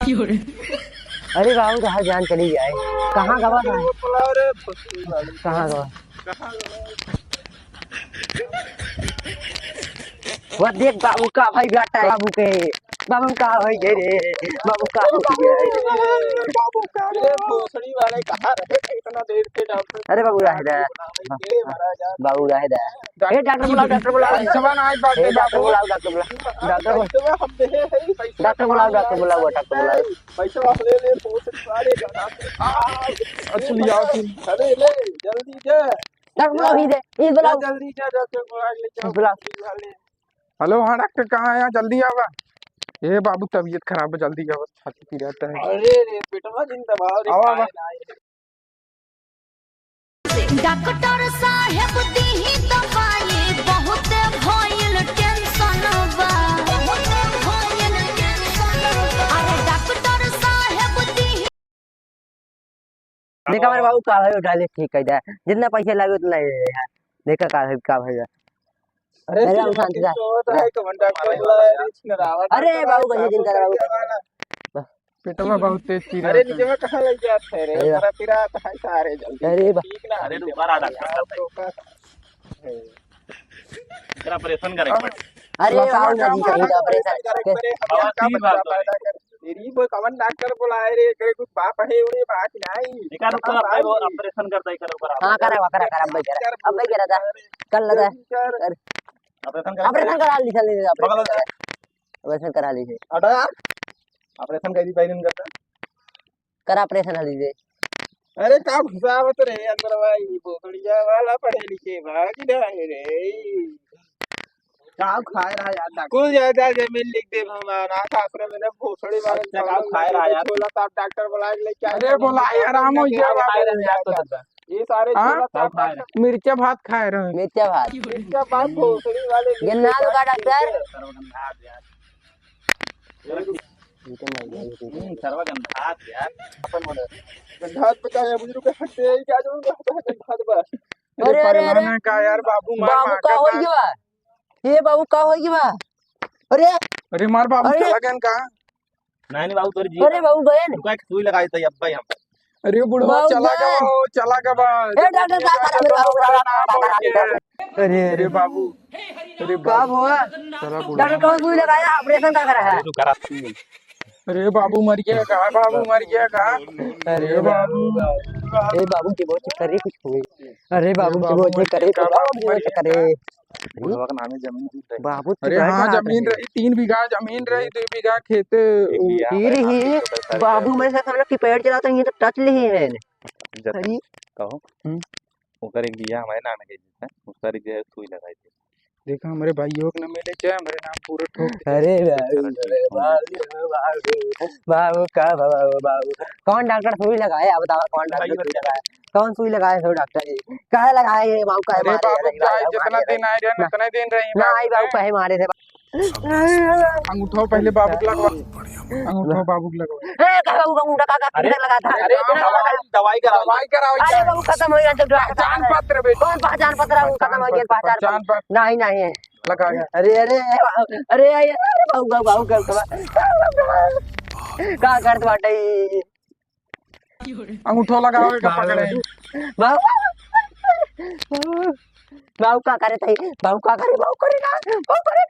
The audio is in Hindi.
अरे बाबू कहाँ जान चली जाए। कहाँ गवा था? कहाँ गवा? वो देख बाबू का भाई बेटा है बाबू के। बाबू का भाई गए रे। बाबू का हो गया है। बाबू का रे भोसड़ी वाले कहाँ रहे थे इतना देर से डॉक्टर। अरे बाबू राहिदा। बाबू राहिदा। ए डॉक्टर बुलाओ डॉक्टर बुलाओ। ए डॉक्टर बुलाओ डॉक्टर बुलाओ। डॉक्टर बुलाओ डॉक्टर बुलाओ डॉक्टर बुलाओ। पैसा वापस ले ले भोसड़ी वाले अच्छा ले आओ तुम। अरे ले जल्दी जा डॉक्टर बुलाओ ही दे ये बुलाओ जल्दी जा डॉक्टर बुला बुलाओ। हेलो हाँ डॉक्टर कहाँ है? जल्दी आवा। ये बाबू तबीयत खराब है, जल्दी आवा, छाती पी रहता है। अरे रे पेटवा दिन दबाओ रे आवा डॉक्टर साहेब दीही दवाई बहुत भइल टेंशन बा अरे डॉक्टर साहेब दीही। देखा मेरे बाबू का भाई उठा ले ठीक है जितना पैसे लगे उतना ही है यार। देखा का भाई। अरे शांति से। अरे बाबू कैसे दिन कर बाबू पेटवा बहुत तेज पी रहा अरे है। नीचे में कहाँ लग जाते हैं रे मेरा पिरा कहाँ सारे जल्दी अरे ठीक ना अरे दोबारा डॉक्टर तेरा ऑपरेशन करेंगे। अरे बाबू जी का ऑपरेशन तेरी वो कमन डॉक्टर बुलाए रे करे कुछ बाप है उन्हें बात नहीं देखा तो अपने ऑपरेशन करता ही करो बराबर। हां करा अब भाई करा था कल लगा ऑपरेशन करा ली चल ऑपरेशन करा ली अड़ा ऑपरेशन कैसी पैरन करता करा ऑपरेशन हली दे। अरे का घुसावत रे अंदर भाई बोतड़िया वाला पढ़े लिखे भाग रहे रे का खाए रहा यार कुल ज्यादा जमीन लिख दे हमारा आश्रम में भोसड़ी वाले का खाए रहा यार बोला था डॉक्टर बुला के लेके अरे बोला आराम हो गया। ये सारे मिर्चा भात खाए रहे। मिर्चा भात भोसड़ी वाले गन्ना का डॉक्टर सर्व गंधात यार अपन मोड़ गंधात पता है बुजुर्ग के हटते क्या जो गंधात बस। अरे अरे अरे का यार बाबू बाबू का हो गया ये बाबू का हो गया। अरे अरे मार बाबू चला गया का नहीं बाबू तोरी जी अरे बाबू गए रुका के सुई लगाई थी अब्बा हम। अरे बुढ़वा चला गया बस। ए डॉक्टर साहब अरे अरे बाबू अरे का हुआ डॉक्टर कौन सुई लगाया ऑपरेशन का करा है। अरे बाबू मर गया का बाबू मर गया का। अरे बाबू की बहुत करे कुछ हुई। अरे बाबू की बहुत करे करे बुढ़वा का नाम है जमीन बाबू अरे हाँ जमीन रही 3 बीघा जमीन रही 2 बीघा खेत फिर ही बाबू मेरे साथ हम लोग की पेड़ चलाते हैं ये तो टच नहीं है। अरे कहो ओकर एक दिया हमारे नाम के जिसने उसका रिजल्ट सुई लगाई थी। देखा हमारे भाइयों को न मिले चाहे हमारे नाम पूरा ठोक। अरे बाबू का बाबू कौन डॉक्टर सुई लगाया बताओ कौन डॉक्टर सुई लगाया कौन सुई लगाया सो डॉक्टर जी काहे लगाए ये बाबू काहे मारे जितना दिन आए रहे उतना दिन रही ना आई बाबू काहे मारे थे अंगूठो पहले बाबू को लगवा अंगूठो बाबू को लगवा। ए बाबू का मुंडा का लगा था। अरे दवाई कराओ अरे बाबू खत्म हो गया तो पहचान पत्र बेटा कौन पहचान पत्र खत्म हो गया पहचान पत्र नहीं नहीं है लगा गया। अरे अरे अरे बाबू बाबू कर का करत बाटे अंगूठो लगाओ का पकड़े बाबू का करे थे बाबू का करे ना बाबू करे